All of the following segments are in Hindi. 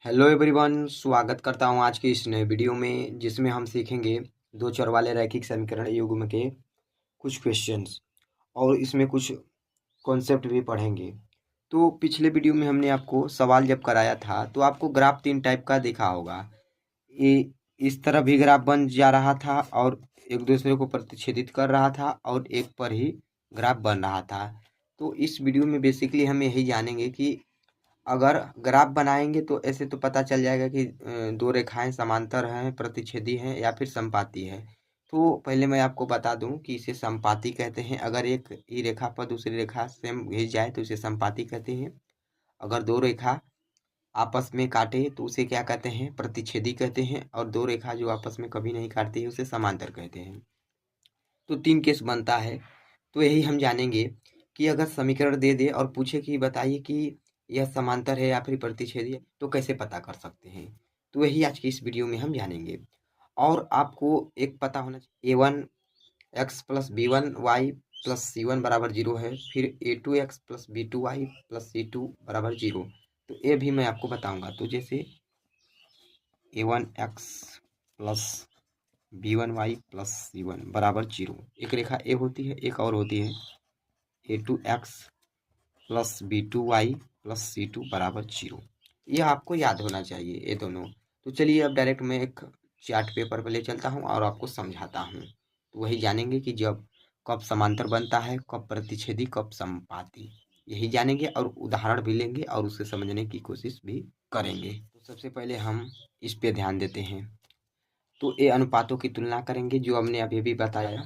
हेलो एवरीवन, स्वागत करता हूं आज के इस नए वीडियो में जिसमें हम सीखेंगे दो चर वाले रैखिक समीकरण युग्म के कुछ क्वेश्चंस और इसमें कुछ कॉन्सेप्ट भी पढ़ेंगे। तो पिछले वीडियो में हमने आपको सवाल जब कराया था तो आपको ग्राफ तीन टाइप का देखा होगा। ये इस तरह भी ग्राफ बन जा रहा था और एक दूसरे को प्रतिच्छेदित कर रहा था और एक पर ही ग्राफ बन रहा था। तो इस वीडियो में बेसिकली हम यही जानेंगे कि अगर ग्राफ बनाएंगे तो ऐसे तो पता चल जाएगा कि दो रेखाएं समांतर हैं, प्रतिच्छेदी हैं या फिर समपाती है। तो पहले मैं आपको बता दूं कि इसे समपाती कहते हैं। अगर एक ही रेखा पर दूसरी रेखा सेम घिस जाए तो इसे समपाती कहते हैं। अगर दो रेखा आपस में काटे तो उसे क्या कहते हैं? प्रतिच्छेदी कहते हैं। और दो रेखा जो आपस में कभी नहीं काटती है उसे समांतर कहते हैं। तो तीन केस बनता है। तो यही हम जानेंगे कि अगर समीकरण दे दे और पूछे कि बताइए कि यह समांतर है या फिर प्रतिच्छेदी है तो कैसे पता कर सकते हैं। तो यही आज की इस वीडियो में हम जानेंगे। और आपको एक पता होना चाहिए, a1 x plus b1 y plus c1 बराबर 0 है। फिर a2 x plus b2 y plus c2 बराबर 0। तो ये भी मैं आपको बताऊंगा। तो जैसे a1 x plus b1 y plus c1 बराबर 0 एक रेखा ए होती है, एक और होती है a2 x plus b2 y plus c2 बराबर 0। यह आपको याद होना चाहिए ये दोनों। तो चलिए अब डायरेक्ट मैं एक चार्ट पेपर पर ले चलता हूँ और आपको समझाता हूँ। तो वही जानेंगे कि जब कब समांतर बनता है, कब प्रतिच्छेदी, कब समपाती, यही जानेंगे और उदाहरण भी लेंगे और उसे समझने की कोशिश भी करेंगे। तो सबसे पहले हम इस पे ध्यान देते हैं। तो ये अनुपातों की तुलना करेंगे जो हमने अभी भी बताया,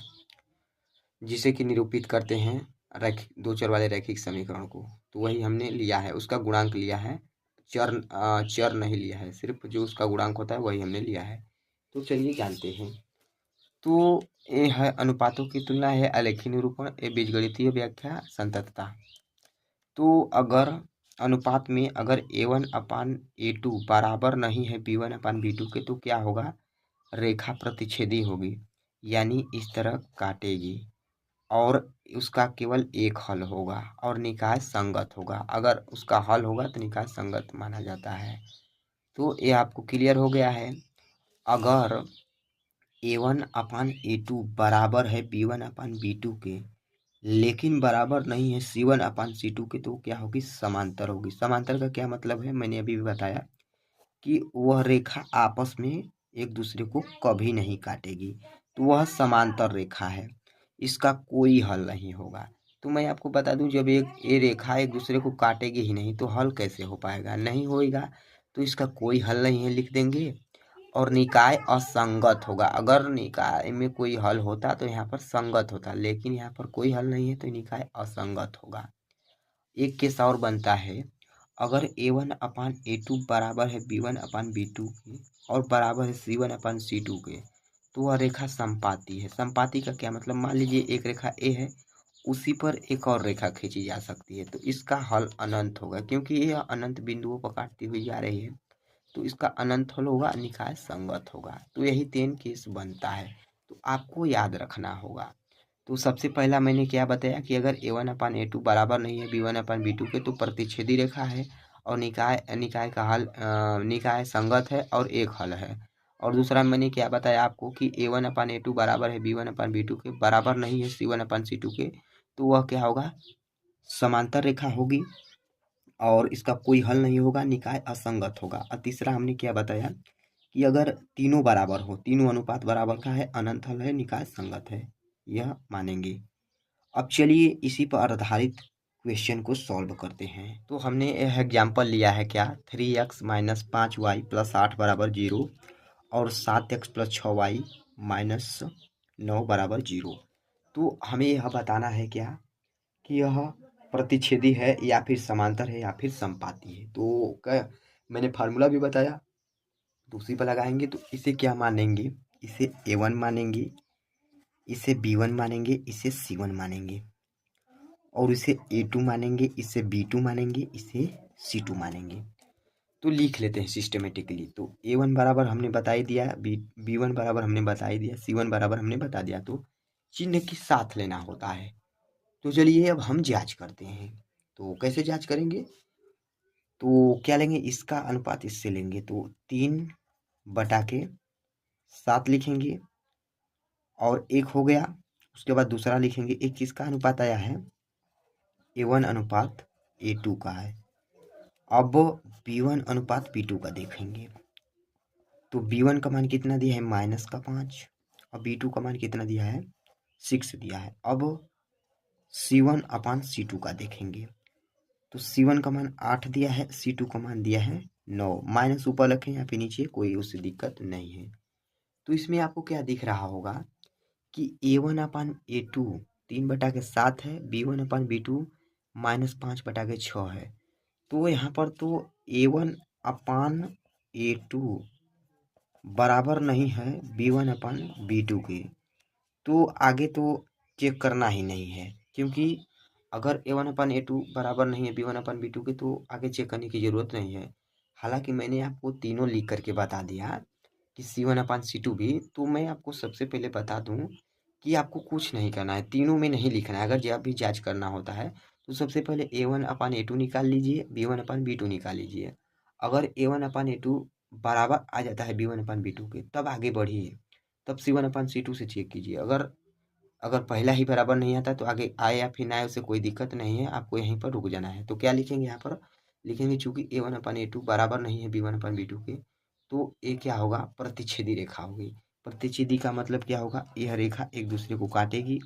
जिसे कि निरूपित करते हैं दो चर वाले रैखिक समीकरण को। तो वही हमने लिया है, उसका गुणांक लिया है, चर नहीं लिया है, सिर्फ जो उसका गुणांक होता है वही हमने लिया है। तो चलिए जानते हैं। तो ये है अनुपातों की तुलना, है आलेखी निरूपण, ये बीजगणितीय व्याख्या, संततता। तो अगर अनुपात में अगर a1/a2 बराबर नहीं है b1/b2 के तो क्या होगा? रेखा प्रतिच्छेदी होगी, यानी इस तरह काटेगी और उसका केवल एक हल होगा और निकाय संगत होगा। अगर उसका हल होगा तो निकाय संगत माना जाता है। तो ये आपको क्लियर हो गया है। अगर a1/a2 बराबर है b1/b2 के लेकिन बराबर नहीं है c1/c2 के तो क्या होगी? समांतर होगी। समांतर का क्या मतलब है? मैंने अभी भी बताया कि वह रेखा आपस में एक दूसरे को कभी नहीं काटेगी, तो वह समांतर रेखा है, इसका कोई हल नहीं होगा। तो मैं आपको बता दूं, जब एक ये रेखा एक दूसरे को काटेगी ही नहीं तो हल कैसे हो पाएगा? नहीं होएगा, तो इसका कोई हल नहीं है, लिख देंगे। और निकाय असंगत होगा। अगर निकाय में कोई हल होता तो यहाँ पर संगत होता, लेकिन यहाँ पर कोई हल नहीं है तो निकाय असंगत होगा। एक केस और बनता है, अगर a1/a2 बराबर है b1/b2 के और बराबर है c1/c2 के तो वह रेखा संपाती है। संपाती का क्या मतलब? मान लीजिए एक रेखा ए है, उसी पर एक और रेखा खींची जा सकती है तो इसका हल अनंत होगा, क्योंकि यह अनंत बिंदुओं पर काटती हुई जा रही है तो इसका अनंत हल होगा, निकाय संगत होगा। तो यही तीन केस बनता है, तो आपको याद रखना होगा। तो सबसे पहला मैंने क्या बताया कि अगर a1/a2 बराबर नहीं है b1/b2 के तो प्रतिच्छेदी रेखा है और निकाय निकाय का हल निकाय संगत है और एक हल है। और दूसरा मैंने क्या बताया आपको कि a1/a2 बराबर है b1/b2 के, बराबर नहीं है c1/c2 के, तो वह क्या होगा? समांतर रेखा होगी और इसका कोई हल नहीं होगा, निकाय असंगत होगा। और तीसरा हमने क्या बताया कि अगर तीनों बराबर हो, तीनों अनुपात बराबर का है, अनंत हल है, निकाय संगत है, यह मानेंगे। अब चलिए इसी पर आधारित क्वेश्चन को सॉल्व करते हैं। तो हमने यह एग्जाम्पल लिया है क्या? 3x माइनस 5y प्लस 8 बराबर 0 और 7x प्लस 6y माइनस 9 बराबर 0। तो हमें यह बताना है क्या कि यह प्रतिच्छेदी है या फिर समांतर है या फिर समपाती है। तो क्या मैंने फार्मूला भी बताया, तो उसी पर लगाएंगे। तो इसे क्या मानेंगे? इसे a1 मानेंगे, इसे b1 मानेंगे, इसे c1 मानेंगे और इसे a2 मानेंगे, इसे b2 मानेंगे, इसे c2 मानेंगे। तो लिख लेते हैं सिस्टमेटिकली। तो a1 बराबर हमने बता ही दिया, b1 बराबर हमने बता ही दिया, c1 बराबर हमने बता दिया। तो चिन्ह के साथ लेना होता है। तो चलिए अब हम जांच करते हैं। तो कैसे जांच करेंगे? तो क्या लेंगे, इसका अनुपात इससे लेंगे तो 3/7 लिखेंगे और एक हो गया। उसके बाद दूसरा लिखेंगे, एक किसका अनुपात आया है, A1 अनुपात A2 का है। अब B1 अनुपात B2 का देखेंगे तो B1 का मान कितना दिया है, -5 और B2 का मान कितना दिया है, 6 दिया है। अब C1/C2 का देखेंगे तो C1 का मान 8 दिया है, C2 का मान दिया है 9। माइनस ऊपर रखें या फिर नीचे, कोई उससे दिक्कत नहीं है। तो इसमें आपको क्या दिख रहा होगा कि A1/A2 3/7 है, B1/B2 -5/6 है। तो यहाँ पर तो A1/A2 बराबर नहीं है B1/B2 के। तो आगे तो चेक करना ही नहीं है, क्योंकि अगर A1/A2 बराबर नहीं है B1/B2 के तो आगे चेक करने की ज़रूरत नहीं है। हालांकि मैंने आपको तीनों लिख करके बता दिया कि C1/C2 भी। तो मैं आपको सबसे पहले बता दूं कि आपको कुछ नहीं करना है, तीनों में नहीं लिखना है। अगर जब भी जांच करना होता है तो सबसे पहले A1/A2 निकाल लीजिए, B1/B2 निकाल लीजिए। अगर A1/A2 बराबर आ जाता है B1/B2 के तब आगे बढ़िए, तब C1/C2 से चेक कीजिए। अगर अगर पहला ही बराबर नहीं आता तो आगे आए या फिर ना आए उससे कोई दिक्कत नहीं है, आपको यहीं पर रुक जाना है। तो क्या लिखेंगे, यहाँ पर लिखेंगे चूंकि A1/A2 बराबर नहीं है B1/B2 के, तो ये क्या होगा, प्रतिच्छेदी रेखा होगी। प्रतिच्छेदी का मतलब क्या होगा, यह रेखा एक दूसरे को काटेगी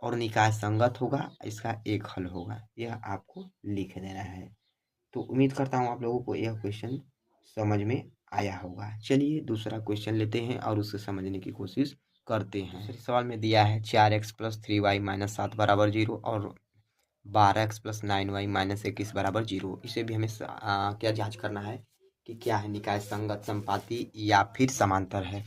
और निकाय संगत होगा, इसका एक हल होगा। यह आपको लिख देना है। तो उम्मीद करता हूँ आप लोगों को यह क्वेश्चन समझ में आया होगा। चलिए दूसरा क्वेश्चन लेते हैं और उसे समझने की कोशिश करते हैं। दूसरे सवाल में दिया है 4x + 3y - 7 = 0 और 12x + 9y - 21 = 0। इसे भी हमें क्या जांच करना है कि क्या है, निकाय संगत, संपाती या फिर समांतर है।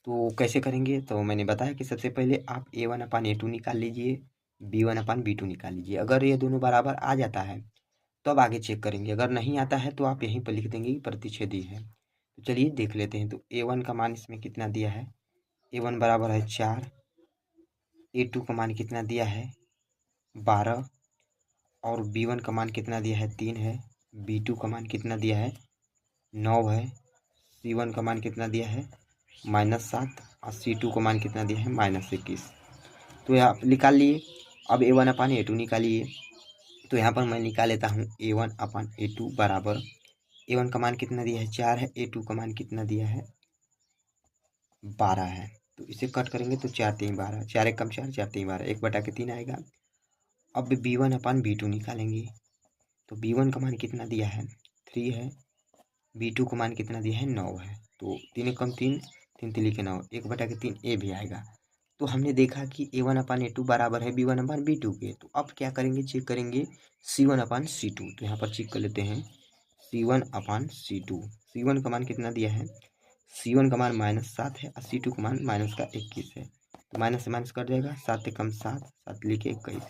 तो कैसे करेंगे, तो मैंने बताया कि सबसे पहले आप A1/A2 निकाल लीजिए, B1/B2 निकाल लीजिए। अगर ये दोनों बराबर आ जाता है तब आगे चेक करेंगे, अगर नहीं आता है तो आप यहीं पर लिख देंगे कि प्रतिच्छेदी है। तो चलिए देख लेते हैं। तो A1 का मान इसमें कितना दिया है, A1 बराबर है 4, A2 का मान कितना दिया है 12 और B1 का मान कितना दिया है 3 है, B2 का मान कितना दिया है 9 है, C1 का मान कितना दिया है -7 और C2 का मान कितना दिया है -21। तो यहाँ निकाल लिए। अब A1/A2 निकालिए। तो यहाँ पर मैं निकाल लेता हूँ A1/A2 बराबर, A1 का मान कितना दिया है 4 है, A2 का मान कितना दिया है 12 है। तो इसे कट करेंगे तो 4 3 12, 4 1 कम 4, 4 3 12, 1/3 आएगा। अब B1/B2 निकालेंगे। तो B1 का मान कितना दिया है 3 है, B2 का मान कितना दिया है 9 है। तो 3 1 कम 3, 3 3 के 9, 1/3 ए भी आएगा। तो हमने देखा कि A1/A2 बराबर है B1/B2 के। तो अब क्या करेंगे, चेक करेंगे C1/C2। तो यहाँ पर चेक कर लेते हैं C1/C2। C1 का मान कितना दिया है, C1 का मान -7 है और C2 का मान -21 है। तो माइनस से माइनस कट जाएगा, 7 कम 7, 7 लिखे 21,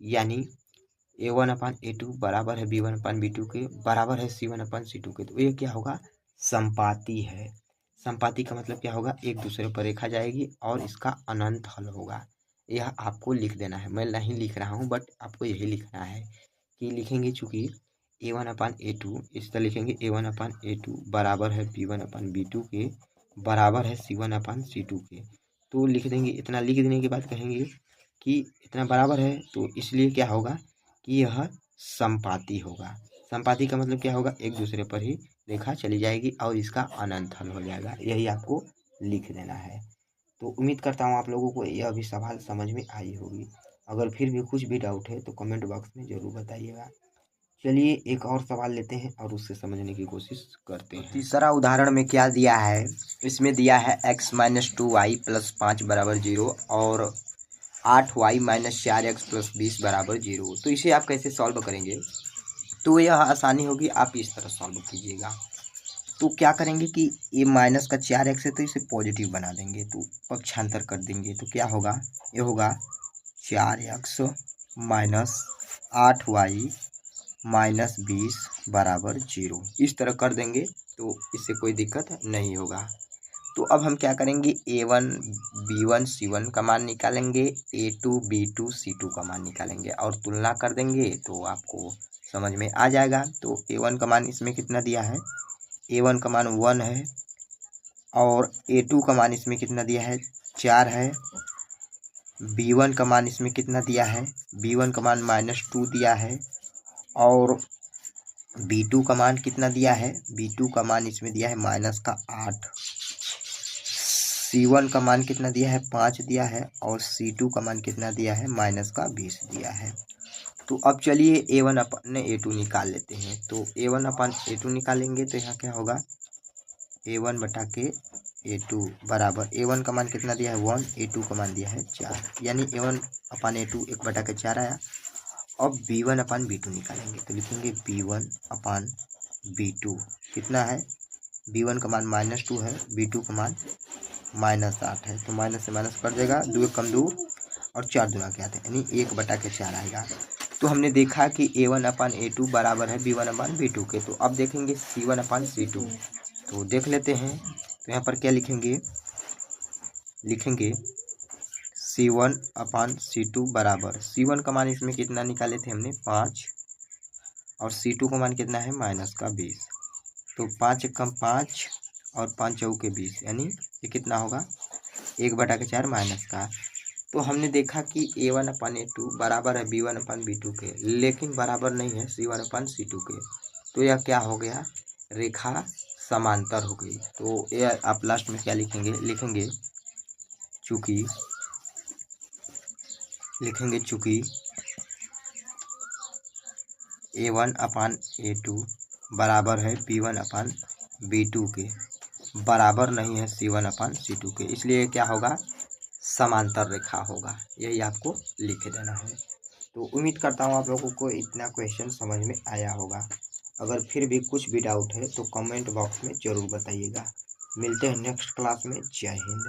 यानी A1/A2 बराबर है B1/B2 के, बराबर है C1/C2 के। तो ये क्या होगा, संपाती है। संपाती का मतलब क्या होगा, एक दूसरे पर रेखा जाएगी और इसका अनंत हल होगा। यह आपको लिख देना है, मैं नहीं लिख रहा हूँ बट आपको यही लिखना है कि लिखेंगे चूँकि A1/A2 इस तरह लिखेंगे, A1/A2 बराबर है B1/B2 के, बराबर है C1/C2 के। तो लिख देंगे। इतना लिख देने के बाद कहेंगे कि इतना बराबर है, तो इसलिए क्या होगा कि यह संपाती होगा। संपाती का मतलब क्या होगा, एक दूसरे पर ही रेखा चली जाएगी और इसका अनंत हल हो जाएगा। यही आपको लिख देना है। तो उम्मीद करता हूँ आप लोगों को यह भी सवाल समझ में आई होगी। अगर फिर भी कुछ भी डाउट है तो कमेंट बॉक्स में ज़रूर बताइएगा। चलिए एक और सवाल लेते हैं और उससे समझने की कोशिश करते हैं। तीसरा उदाहरण में क्या दिया है, इसमें दिया है x - 2y + 5 = 0 और 8y - 4x + 20 = 0। तो इसे आप कैसे सॉल्व करेंगे, तो यह आसानी होगी, आप इस तरह सॉल्व कीजिएगा। तो क्या करेंगे कि ये माइनस का 4x है तो इसे पॉजिटिव बना देंगे, तो पक्षांतर कर देंगे। तो क्या होगा, ये होगा 4x - 8y - 20 = 0। इस तरह कर देंगे तो इससे कोई दिक्कत नहीं होगा। तो अब हम क्या करेंगे, A1 B1 C1 का मान निकालेंगे, A2 B2 C2 का मान निकालेंगे और तुलना कर देंगे तो आपको समझ में आ जाएगा। तो A1 का मान इसमें कितना दिया है, A1 का मान 1 है और A2 का मान इसमें कितना दिया है 4 है। B1 का मान इसमें कितना दिया है, B1 का मान -2 दिया है और B2 का मान कितना दिया है, B2 का मान इसमें दिया है -8। C1 का मान कितना दिया है 5 दिया है और C2 का मान कितना दिया है -20 दिया है। तो अब चलिए A1 अपन A2 निकाल लेते हैं। तो A1 अपन A2 निकालेंगे तो यहाँ क्या होगा, A1 बटा के A2 बराबर A1 का मान कितना दिया है 1, A2 का मान दिया है 4, यानी A1 अपन A2 1 बटा के 4 आया। अब B1 अपन B2 निकालेंगे तो लिखेंगे B1 अपन B2 कितना है, B1 का मान -2 है, B2 का मान -8 है। तो माइनस से माइनस कट जाएगा, 2 1 कम 2 और 4 दूना क्या आता है, यानी 1 बटा के 4 आएगा। तो हमने देखा कि A1 अपन A2 बराबर है B1 अपन B2 के। तो अब देखेंगे C1 अपन C2, तो देख लेते हैं। तो यहाँ पर क्या लिखेंगे, लिखेंगे C1 अपन C2 बराबर, C1 का मान इसमें कितना निकाले थे हमने 5 और C2 का मान कितना है -20। तो 5 कम 5 और 5 चौके 20, यानी ये कितना होगा 1 बटा के 4 माइनस का। तो हमने देखा कि A1 अपन A2 बराबर है B1 अपन B2 के, लेकिन बराबर नहीं है C1 अपन C2 के। तो यह क्या हो गया, रेखा समांतर हो गई। तो यह आप लास्ट में क्या लिखेंगे, लिखेंगे चूंकि A1 अपन A2 बराबर है B1 अपन B2 के, बराबर नहीं है C1 अपन C2 के, इसलिए क्या होगा समांतर रेखा होगा। यही आपको लिख देना है। तो उम्मीद करता हूँ आप लोगों को इतना क्वेश्चन समझ में आया होगा। अगर फिर भी कुछ भी डाउट है तो कमेंट बॉक्स में ज़रूर बताइएगा। मिलते हैं नेक्स्ट क्लास में। जय हिंद।